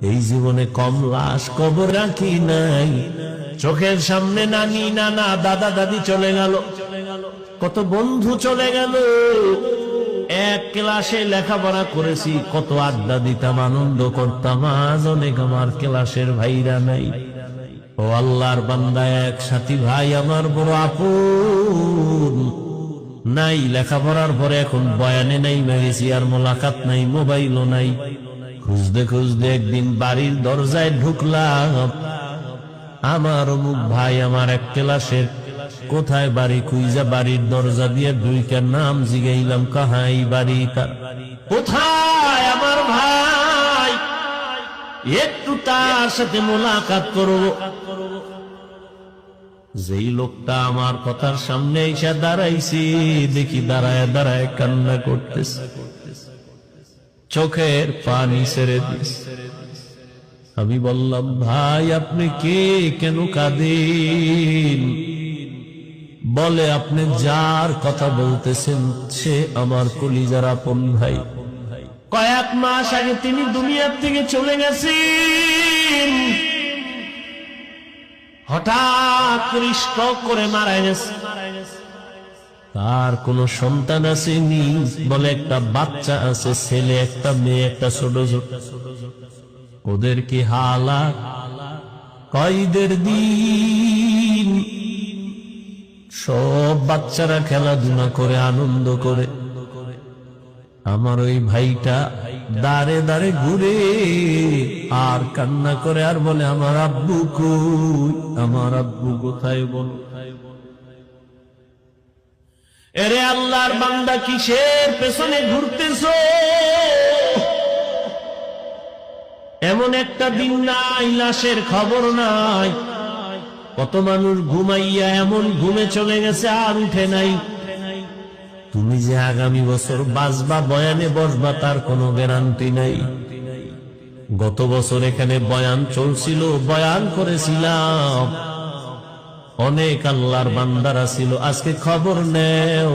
এই জীবনে কম লাশ কবর রাখি নাই। চোখের সামনে নানি নানা দাদা দাদি চলে গেল, কত বন্ধু চলে গেল। এক ক্লাসে লেখাপড়া করেছি, কত আড্ডা দিতাম, আনন্দ করতাম। আজ অনেক আমার ক্লাসের ভাইরা নাই। ও আল্লাহর বান্দা, এক সাথী ভাই আমার বড় আপন নাই। লেখাপড়ার পরে এখন বয়ানে নাই মেরেছি, আর মোলাকাত নাই, মোবাইলও নাই। খুঁজতে খুঁজতে একদিন বাড়ির দরজায় ঢুকলাম। আমার অমুক ভাই আমার এক ক্লাসের, কোথায় বাড়ি খুঁজা বাড়ির দরজা দিয়ে দুইকার নাম জিগাইলাম, কাহাই বাড়ি তার, কোথায় আমার ভাই, একটু তার সাথে মোলাকাত করব। যেই লোকটা আমার কথার সামনে এসে দাঁড়াইছি, দেখি দাঁড়ায় দাঁড়ায় কান্না করতেছে, চোখের পানি ছেড়ে দিস। আমি বললাম, ভাই আপনি কে, কেন কাঁদেন? বলে, আপনি যার কথা বলতেছেন সে আমার কলিজার আপন ভাই। কয়েক মাস আগে তিনি দুনিয়ার থেকে চলে গেছেন, হঠাৎ স্ট্রোক করে মারা গেছে। তার কোন সন্তান আসেনি, বলে একটা বাচ্চা আছে, ছেলে একটা মেয়ে, একটা ছোট ছোট। ওদের কি হালাত, কয়দের দিন সব বাচ্চারা খেলাধুলা করে আনন্দ করে, আমার ওই ভাইটা দাঁড়ে দাঁড়ে ঘুরে আর কান্না করে আর বলে, আমার আব্বু কই, আমার আব্বু কোথায় বল। এরে আল্লাহর বান্দা, কিসের পেছনে ঘুরতেছো? এমন একটা দিন নাই লাশের খবর নাই। কত মানুষ ঘুমাইয়া এমন ঘুমে চলে গেছে আর উঠে নাই। তুমি যে আগামী বছর বাঁচবা, বয়ানে বসবা, তার কোনো গ্যারান্টি নাই। গত বছর এখানে বয়ান চলছিল, বয়ান করেছিলাম, অনেক আল্লাহর বান্দারা ছিল। আজকে খবর নেও